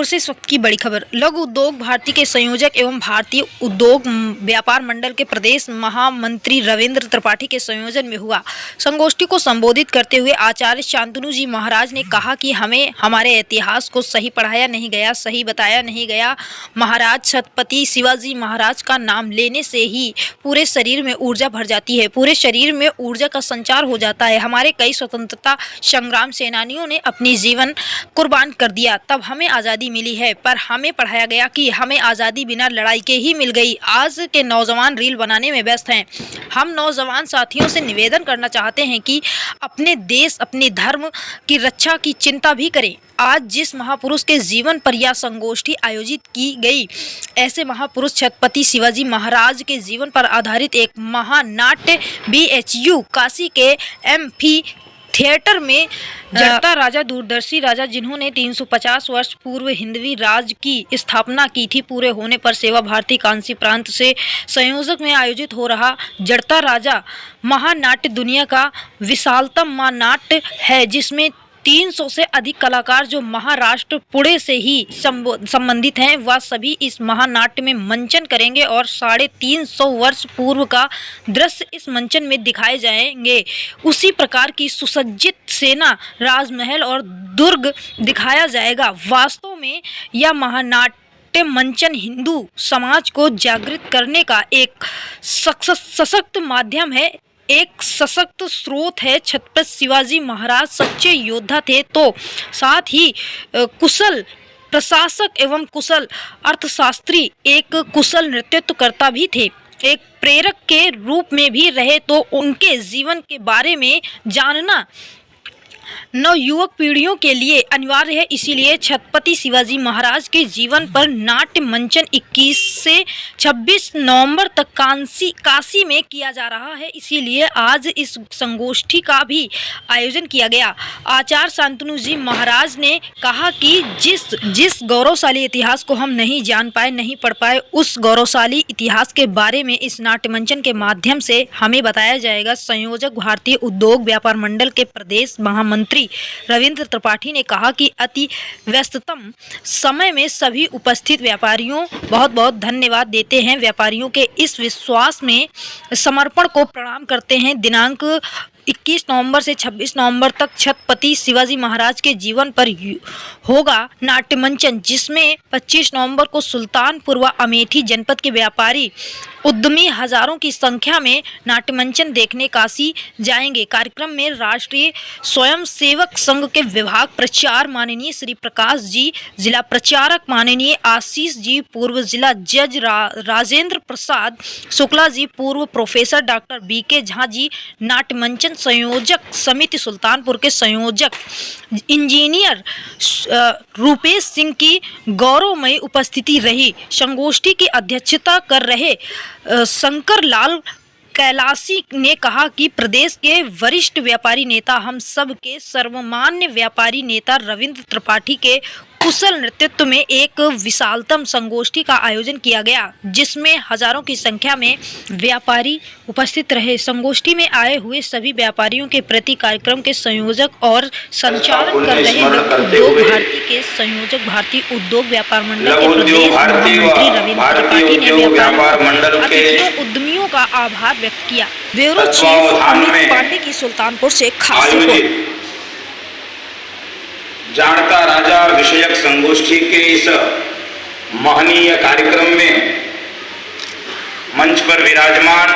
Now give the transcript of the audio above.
से इस वक्त की बड़ी खबर। लघु उद्योग भारती के संयोजक एवं भारतीय उद्योग व्यापार मंडल के प्रदेश महामंत्री रविंद्र त्रिपाठी के संयोजन में हुआ संगोष्ठी को संबोधित करते हुए आचार्य शांतनु जी महाराज ने कहा कि हमें हमारे इतिहास को सही पढ़ाया नहीं गया, सही बताया नहीं गया। महाराज छत्रपति शिवाजी महाराज का नाम लेने से ही पूरे शरीर में ऊर्जा भर जाती है, पूरे शरीर में ऊर्जा का संचार हो जाता है। हमारे कई स्वतंत्रता संग्राम सेनानियों ने अपनी जीवन कुर्बान कर दिया, तब हमें आज़ादी मिली है। पर हमें पढ़ाया गया कि हमें आज़ादी बिना लड़ाई के ही मिल गई। आज के नौजवान रील बनाने में व्यस्त हैं। हम नौजवान साथियों से निवेदन करना चाहते हैं कि अपने देश अपने धर्म की रक्षा की चिंता भी करें। आज जिस महापुरुष के जीवन पर यह संगोष्ठी आयोजित की गई, ऐसे महापुरुष छत्रपति शिवाजी महाराज के जीवन पर आधारित एक महानाट्य BHU काशी के MP थिएटर में जड़ता राजा दूरदर्शी राजा जिन्होंने 350 वर्ष पूर्व हिंदवी राज की स्थापना की थी, पूरे होने पर सेवा भारती कांसी प्रांत से संयोजक में आयोजित हो रहा जड़ता राजा महानाट्य दुनिया का विशालतम महानाट्य है, जिसमें 300 से अधिक कलाकार जो महाराष्ट्र पुणे से ही संबंधित हैं, वह सभी इस महानाट्य में मंचन करेंगे और 350 वर्ष पूर्व का दृश्य इस मंचन में दिखाए जाएंगे। उसी प्रकार की सुसज्जित सेना, राजमहल और दुर्ग दिखाया जाएगा। वास्तव में यह महानाट्य मंचन हिंदू समाज को जागृत करने का एक सशक्त माध्यम है, एक सशक्त स्रोत है। छत्रपति शिवाजी महाराज सच्चे योद्धा थे, तो साथ ही कुशल प्रशासक एवं कुशल अर्थशास्त्री, एक कुशल नेतृत्वकर्ता भी थे। एक प्रेरक के रूप में भी रहे, तो उनके जीवन के बारे में जानना नवयुवक पीढ़ियों के लिए अनिवार्य है। इसीलिए छत्रपति शिवाजी महाराज के जीवन पर नाट्य मंचन 21 से 26 नवंबर तक काशी में किया जा रहा है। इसीलिए आज इस संगोष्ठी का भी आयोजन किया गया। आचार्य शांतनु जी महाराज ने कहा कि जिस गौरवशाली इतिहास को हम नहीं जान पाए, नहीं पढ़ पाए, उस गौरवशाली इतिहास के बारे में इस नाट्य मंचन के माध्यम से हमें बताया जाएगा। संयोजक भारतीय उद्योग व्यापार मंडल के प्रदेश महामंत्री रविंद्र त्रिपाठी ने कहा कि अति व्यस्ततम समय में सभी उपस्थित व्यापारियों बहुत बहुत धन्यवाद देते हैं। व्यापारियों के इस विश्वास में समर्पण को प्रणाम करते हैं। दिनांक 21 नवंबर से 26 नवंबर तक छत्रपति शिवाजी महाराज के जीवन पर होगा नाट्य मंचन, जिसमें 25 नवंबर को सुल्तानपुर व अमेठी जनपद के व्यापारी उद्यमी हजारों की संख्या में नाट्य मंचन देखने काशी जाएंगे। कार्यक्रम में राष्ट्रीय स्वयंसेवक संघ के विभाग प्रचार माननीय श्री प्रकाश जी, जिला प्रचारक माननीय आशीष जी, पूर्व जिला जज राजेंद्र प्रसाद शुक्ला जी, पूर्व professor doctor BK Jha ji, नाट्य मंचन संयोजक समिति सुल्तानपुर के संयोजक इंजीनियर रूपेश सिंह की गौरवमयी उपस्थिति रही। संगोष्ठी की अध्यक्षता कर रहे शंकर लाल कैलाशी ने कहा कि प्रदेश के वरिष्ठ व्यापारी नेता, हम सब के सर्वमान्य व्यापारी नेता रविंद्र त्रिपाठी के कुशल नेतृत्व में एक विशालतम संगोष्ठी का आयोजन किया गया, जिसमें हजारों की संख्या में व्यापारी उपस्थित रहे। संगोष्ठी में आए हुए सभी व्यापारियों के प्रति कार्यक्रम के संयोजक और संचालन कर रहे उद्योग भारती के संयोजक भारतीय उद्योग व्यापार मंडल के प्रदेश महामंत्री रविंद्र त्रिपाठी ने व्यापारी अतिथियों उद्यमियों का आभार व्यक्त किया। ब्यूरो चीफ अमित पांडे की सुल्तानपुर से खास रिपोर्ट। जानता राजा विषयक संगोष्ठी के इस महनीय कार्यक्रम में मंच पर विराजमान